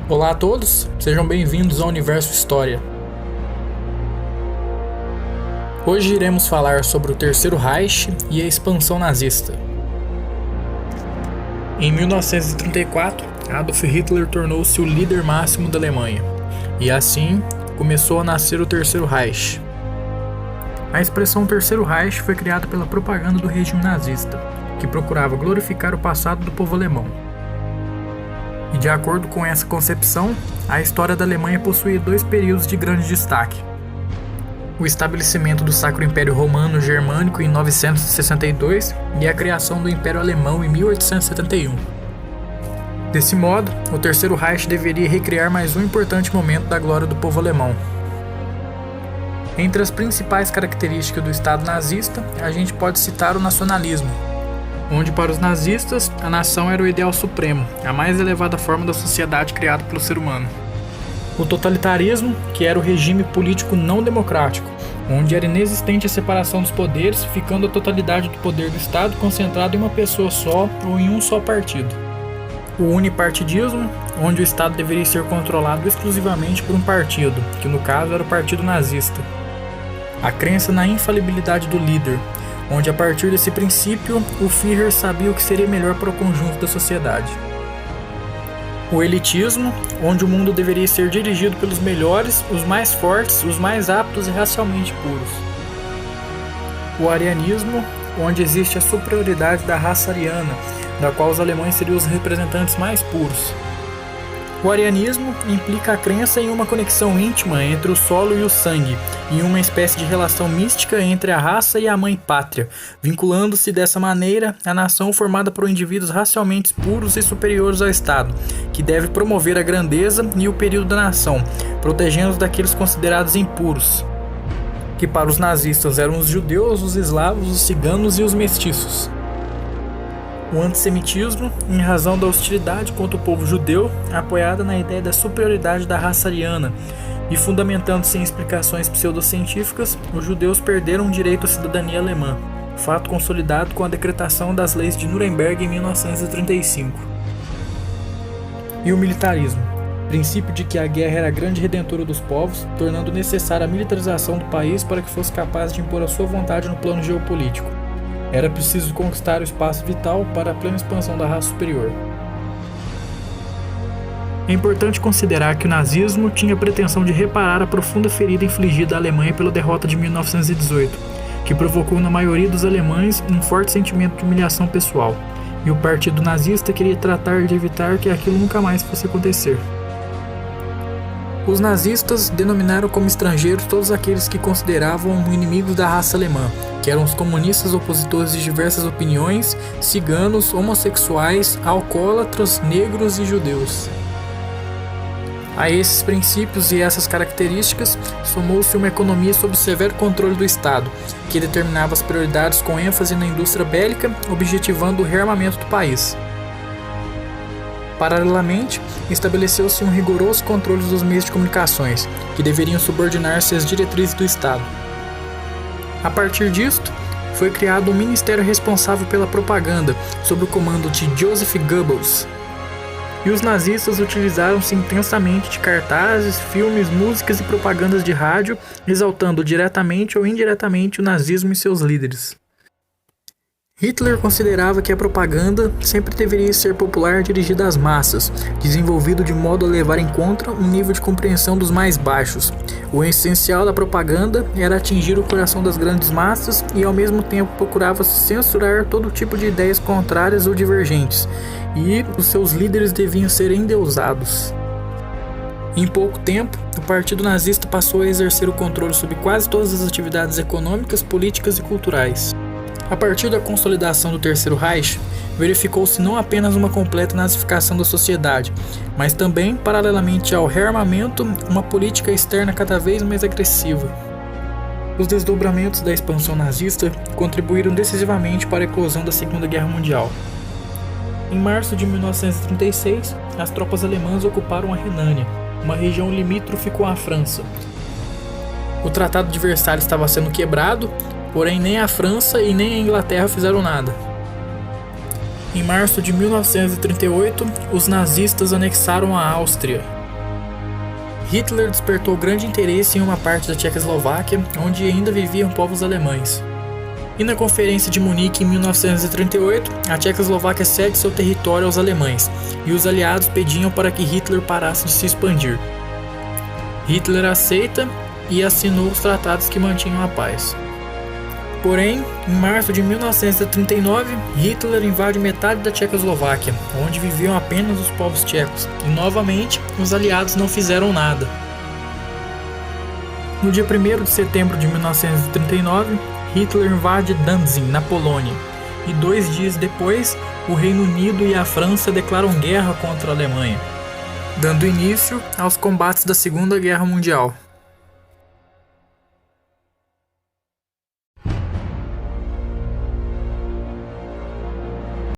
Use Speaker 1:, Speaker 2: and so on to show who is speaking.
Speaker 1: Olá a todos, sejam bem-vindos ao Universo História. Hoje iremos falar sobre o Terceiro Reich e a expansão nazista. Em 1934, Adolf Hitler tornou-se o líder máximo da Alemanha, e assim começou a nascer o Terceiro Reich. A expressão Terceiro Reich foi criada pela propaganda do regime nazista, que procurava glorificar o passado do povo alemão. E de acordo com essa concepção, a história da Alemanha possuía dois períodos de grande destaque: o estabelecimento do Sacro Império Romano Germânico em 962 e a criação do Império Alemão em 1871. Desse modo, o Terceiro Reich deveria recriar mais um importante momento da glória do povo alemão. Entre as principais características do Estado nazista, a gente pode citar o nacionalismo, onde para os nazistas a nação era o ideal supremo, a mais elevada forma da sociedade criada pelo ser humano. O totalitarismo, que era o regime político não democrático, onde era inexistente a separação dos poderes, ficando a totalidade do poder do Estado concentrado em uma pessoa só ou em um só partido. O unipartidismo, onde o Estado deveria ser controlado exclusivamente por um partido, que no caso era o Partido Nazista. A crença na infalibilidade do líder, onde a partir desse princípio o Führer sabia o que seria melhor para o conjunto da sociedade. O elitismo, onde o mundo deveria ser dirigido pelos melhores, os mais fortes, os mais aptos e racialmente puros. O arianismo, onde existe a superioridade da raça ariana, da qual os alemães seriam os representantes mais puros. O arianismo implica a crença em uma conexão íntima entre o solo e o sangue, em uma espécie de relação mística entre a raça e a mãe pátria, vinculando-se dessa maneira à nação formada por indivíduos racialmente puros e superiores ao Estado, que deve promover a grandeza e o período da nação, protegendo-os daqueles considerados impuros, que para os nazistas eram os judeus, os eslavos, os ciganos e os mestiços. O antissemitismo, em razão da hostilidade contra o povo judeu, apoiada na ideia da superioridade da raça ariana, e fundamentando-se em explicações pseudocientíficas, os judeus perderam o direito à cidadania alemã, fato consolidado com a decretação das leis de Nuremberg em 1935. E o militarismo, princípio de que a guerra era a grande redentora dos povos, tornando necessária a militarização do país para que fosse capaz de impor a sua vontade no plano geopolítico. Era preciso conquistar o espaço vital para a plena expansão da raça superior. É importante considerar que o nazismo tinha a pretensão de reparar a profunda ferida infligida à Alemanha pela derrota de 1918, que provocou na maioria dos alemães um forte sentimento de humilhação pessoal, e o partido nazista queria tratar de evitar que aquilo nunca mais fosse acontecer. Os nazistas denominaram como estrangeiros todos aqueles que consideravam inimigos da raça alemã, que eram os comunistas opositores de diversas opiniões, ciganos, homossexuais, alcoólatras, negros e judeus. A esses princípios e essas características somou-se uma economia sob severo controle do Estado, que determinava as prioridades com ênfase na indústria bélica, objetivando o rearmamento do país. Paralelamente, estabeleceu-se um rigoroso controle dos meios de comunicações, que deveriam subordinar-se às diretrizes do Estado. A partir disto, foi criado um ministério responsável pela propaganda, sob o comando de Joseph Goebbels. E os nazistas utilizaram-se intensamente de cartazes, filmes, músicas e propagandas de rádio, exaltando diretamente ou indiretamente o nazismo e seus líderes. Hitler considerava que a propaganda sempre deveria ser popular, dirigida às massas, desenvolvido de modo a levar em conta um nível de compreensão dos mais baixos. O essencial da propaganda era atingir o coração das grandes massas e ao mesmo tempo procurava censurar todo tipo de ideias contrárias ou divergentes, e os seus líderes deviam ser endeusados. Em pouco tempo, o partido nazista passou a exercer o controle sobre quase todas as atividades econômicas, políticas e culturais. A partir da consolidação do Terceiro Reich, verificou-se não apenas uma completa nazificação da sociedade, mas também, paralelamente ao rearmamento, uma política externa cada vez mais agressiva. Os desdobramentos da expansão nazista contribuíram decisivamente para a eclosão da Segunda Guerra Mundial. Em março de 1936, as tropas alemãs ocuparam a Renânia, uma região limítrofe com a França. O Tratado de Versalhes estava sendo quebrado, porém nem a França e nem a Inglaterra fizeram nada. Em março de 1938, os nazistas anexaram a Áustria. Hitler despertou grande interesse em uma parte da Tchecoslováquia, onde ainda viviam povos alemães. E na Conferência de Munique em 1938, a Tchecoslováquia cede seu território aos alemães, e os aliados pediam para que Hitler parasse de se expandir. Hitler aceita e assinou os tratados que mantinham a paz. Porém, em março de 1939, Hitler invade metade da Tchecoslováquia, onde viviam apenas os povos tchecos, e novamente os aliados não fizeram nada. No dia 1º de setembro de 1939, Hitler invade Danzig, na Polônia, e 2 dias depois, o Reino Unido e a França declaram guerra contra a Alemanha, dando início aos combates da Segunda Guerra Mundial.